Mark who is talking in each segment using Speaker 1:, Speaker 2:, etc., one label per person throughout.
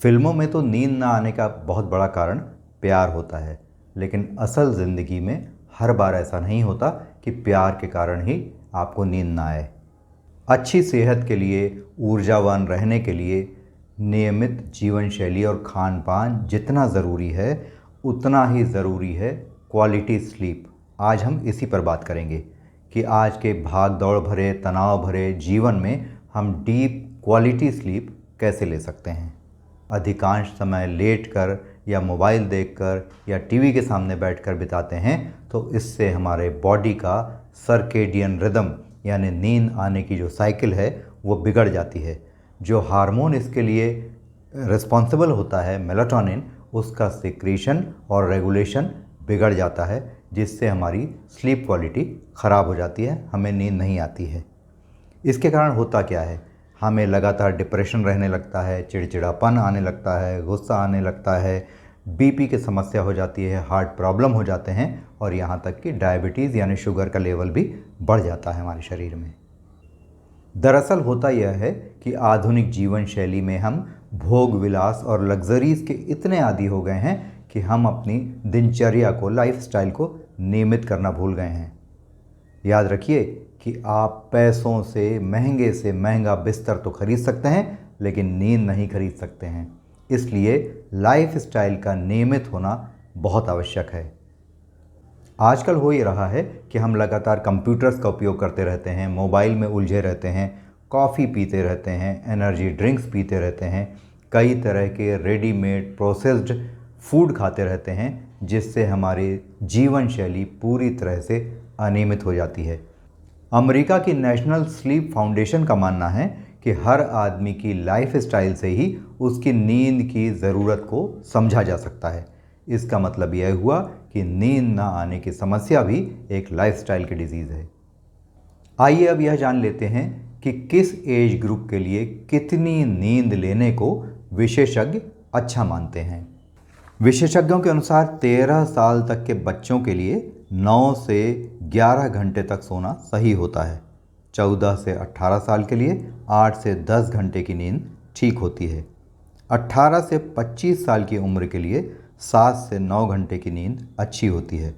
Speaker 1: फिल्मों में तो नींद ना आने का बहुत बड़ा कारण प्यार होता है, लेकिन असल ज़िंदगी में हर बार ऐसा नहीं होता कि प्यार के कारण ही आपको नींद ना आए। अच्छी सेहत के लिए, ऊर्जावान रहने के लिए नियमित जीवन शैली और खान पान जितना ज़रूरी है, उतना ही ज़रूरी है क्वालिटी स्लीप। आज हम इसी पर बात करेंगे कि आज के भाग दौड़ भरे, तनाव भरे जीवन में हम डीप क्वालिटी स्लीप कैसे ले सकते हैं। अधिकांश समय लेटकर या मोबाइल देखकर या टीवी के सामने बैठकर बिताते हैं, तो इससे हमारे बॉडी का सर्केडियन रिदम यानी नींद आने की जो साइकिल है वो बिगड़ जाती है। जो हार्मोन इसके लिए रिस्पॉन्सिबल होता है, मेलाटोनिन, उसका सिक्रीशन और रेगुलेशन बिगड़ जाता है, जिससे हमारी स्लीप क्वालिटी ख़राब हो जाती है, हमें नींद नहीं आती है। इसके कारण होता क्या है, हमें लगातार डिप्रेशन रहने लगता है, चिड़चिड़ापन आने लगता है, गुस्सा आने लगता है, बीपी की समस्या हो जाती है, हार्ट प्रॉब्लम हो जाते हैं और यहाँ तक कि डायबिटीज़ यानी शुगर का लेवल भी बढ़ जाता है हमारे शरीर में। दरअसल होता यह है कि आधुनिक जीवन शैली में हम भोग विलास और लग्जरीज़ के इतने आदी हो गए हैं कि हम अपनी दिनचर्या को, लाइफस्टाइल को नियमित करना भूल गए हैं। याद रखिए कि आप पैसों से महंगा बिस्तर तो खरीद सकते हैं, लेकिन नींद नहीं खरीद सकते हैं। इसलिए लाइफस्टाइल का नियमित होना बहुत आवश्यक है। आजकल हो ये रहा है कि हम लगातार कंप्यूटर्स का उपयोग करते रहते हैं, मोबाइल में उलझे रहते हैं, कॉफ़ी पीते रहते हैं, एनर्जी ड्रिंक्स पीते रहते हैं, कई तरह के रेडीमेड प्रोसेस्ड फूड खाते रहते हैं, जिससे हमारी जीवन शैली पूरी तरह से अनियमित हो जाती है। अमेरिका की नेशनल स्लीप फाउंडेशन का मानना है कि हर आदमी की लाइफस्टाइल से ही उसकी नींद की ज़रूरत को समझा जा सकता है। इसका मतलब यह हुआ कि नींद ना आने की समस्या भी एक लाइफस्टाइल की डिजीज़ है। आइए अब यह जान लेते हैं कि किस एज ग्रुप के लिए कितनी नींद लेने को विशेषज्ञ अच्छा मानते हैं। विशेषज्ञों के अनुसार 13 साल तक के बच्चों के लिए 9 से 11 घंटे तक सोना सही होता है। 14 से 18 साल के लिए 8 से 10 घंटे की नींद ठीक होती है। 18 से 25 साल की उम्र के लिए 7 से 9 घंटे की नींद अच्छी होती है।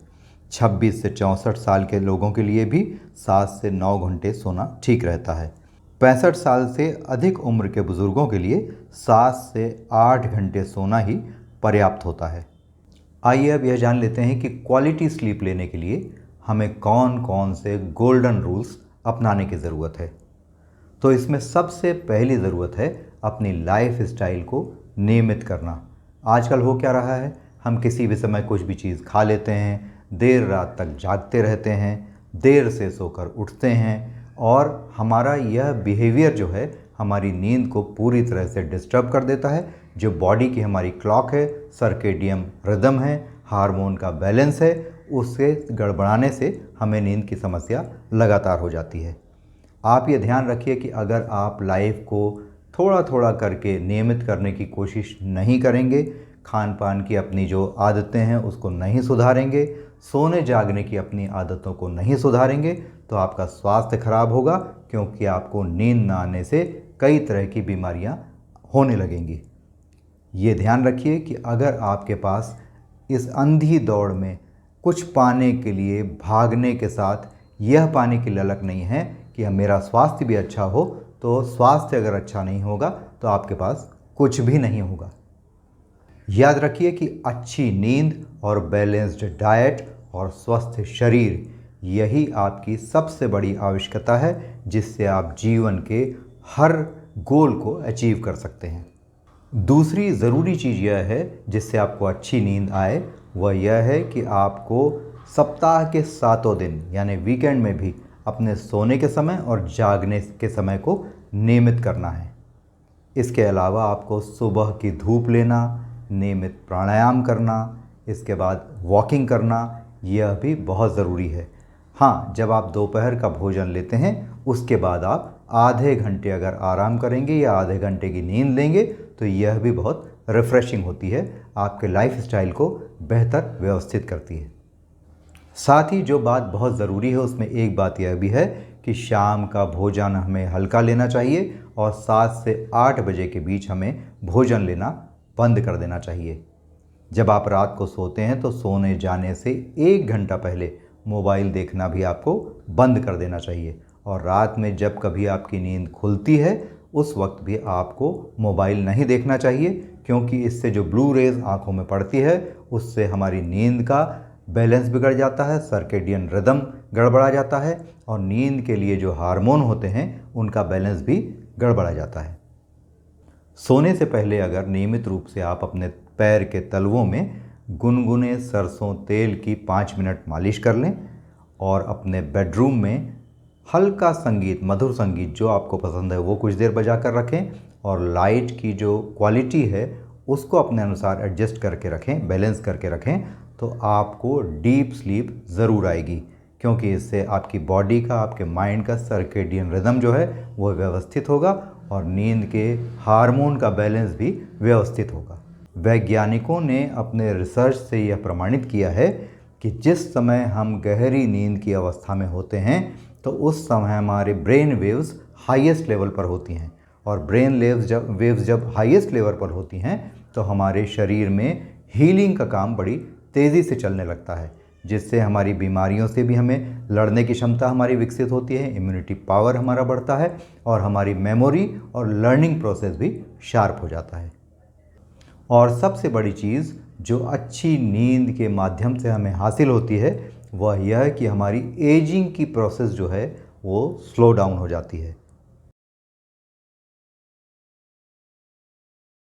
Speaker 1: 26 से 64 साल के लोगों के लिए भी 7 से 9 घंटे सोना ठीक रहता है। 65 साल से अधिक उम्र के बुज़ुर्गों के लिए 7 से 8 घंटे सोना ही पर्याप्त होता है। आइए अब यह जान लेते हैं कि क्वालिटी स्लीप लेने के लिए हमें कौन कौन से गोल्डन रूल्स अपनाने की ज़रूरत है। तो इसमें सबसे पहली ज़रूरत है अपनी लाइफ स्टाइल को नियमित करना। आजकल हो क्या रहा है, हम किसी भी समय कुछ भी चीज़ खा लेते हैं, देर रात तक जागते रहते हैं, देर से सोकर उठते हैं और हमारा यह बिहेवियर जो है हमारी नींद को पूरी तरह से डिस्टर्ब कर देता है। जो बॉडी की हमारी क्लॉक है, सर्केडियम रिदम है, हार्मोन का बैलेंस है, उससे गड़बड़ाने से हमें नींद की समस्या लगातार हो जाती है। आप ये ध्यान रखिए कि अगर आप लाइफ को थोड़ा थोड़ा करके नियमित करने की कोशिश नहीं करेंगे, खान पान की अपनी जो आदतें हैं उसको नहीं सुधारेंगे, सोने जागने की अपनी आदतों को नहीं सुधारेंगे, तो आपका स्वास्थ्य खराब होगा, क्योंकि आपको नींद न आने से कई तरह की बीमारियां होने लगेंगी। ये ध्यान रखिए कि अगर आपके पास इस अंधी दौड़ में कुछ पाने के लिए भागने के साथ यह पाने की ललक नहीं है कि मेरा स्वास्थ्य भी अच्छा हो, तो स्वास्थ्य अगर अच्छा नहीं होगा तो आपके पास कुछ भी नहीं होगा। याद रखिए कि अच्छी नींद और बैलेंस्ड डाइट और स्वस्थ शरीर, यही आपकी सबसे बड़ी आवश्यकता है, जिससे आप जीवन के हर गोल को अचीव कर सकते हैं। दूसरी ज़रूरी चीज़ यह है जिससे आपको अच्छी नींद आए, वह यह है कि आपको सप्ताह के 7 दिन यानी वीकेंड में भी अपने सोने के समय और जागने के समय को नियमित करना है। इसके अलावा आपको सुबह की धूप लेना, नियमित प्राणायाम करना, इसके बाद वॉकिंग करना, यह भी बहुत ज़रूरी है। हाँ, जब आप दोपहर का भोजन लेते हैं उसके बाद आप आधे घंटे अगर आराम करेंगे या आधे घंटे की नींद लेंगे तो यह भी बहुत रिफ़्रेशिंग होती है, आपके लाइफस्टाइल को बेहतर व्यवस्थित करती है। साथ ही जो बात बहुत ज़रूरी है उसमें एक बात यह भी है कि शाम का भोजन हमें हल्का लेना चाहिए और 7 से 8 बजे के बीच हमें भोजन लेना बंद कर देना चाहिए। जब आप रात को सोते हैं तो सोने जाने से 1 घंटा पहले मोबाइल देखना भी आपको बंद कर देना चाहिए, और रात में जब कभी आपकी नींद खुलती है उस वक्त भी आपको मोबाइल नहीं देखना चाहिए, क्योंकि इससे जो ब्लू रेज आँखों में पड़ती है उससे हमारी नींद का बैलेंस बिगड़ जाता है, सर्केडियन रिदम गड़बड़ा जाता है, और नींद के लिए जो हार्मोन होते हैं उनका बैलेंस भी गड़बड़ा जाता है। सोने से पहले अगर नियमित रूप से आप अपने पैर के तलवों में गुनगुने सरसों तेल की 5 मिनट मालिश कर लें, और अपने बेडरूम में हल्का संगीत, मधुर संगीत जो आपको पसंद है वो कुछ देर बजा कर रखें, और लाइट की जो क्वालिटी है उसको अपने अनुसार एडजस्ट करके रखें, बैलेंस करके रखें, तो आपको डीप स्लीप ज़रूर आएगी, क्योंकि इससे आपकी बॉडी का, आपके माइंड का सर्केडियन रिदम जो है वो व्यवस्थित होगा, और नींद के हार्मोन का बैलेंस भी व्यवस्थित होगा। वैज्ञानिकों ने अपने रिसर्च से यह प्रमाणित किया है कि जिस समय हम गहरी नींद की अवस्था में होते हैं तो उस समय हमारे ब्रेन वेव्स हाईएस्ट लेवल पर होती हैं, और ब्रेन वेव्स जब हाईएस्ट लेवल पर होती हैं तो हमारे शरीर में हीलिंग का काम बड़ी तेज़ी से चलने लगता है, जिससे हमारी बीमारियों से भी हमें लड़ने की क्षमता हमारी विकसित होती है, इम्यूनिटी पावर हमारा बढ़ता है, और हमारी मेमोरी और लर्निंग प्रोसेस भी शार्प हो जाता है। और सबसे बड़ी चीज़ जो अच्छी नींद के माध्यम से हमें हासिल होती है वह यह है कि हमारी एजिंग की प्रोसेस जो है वो स्लो डाउन हो जाती है।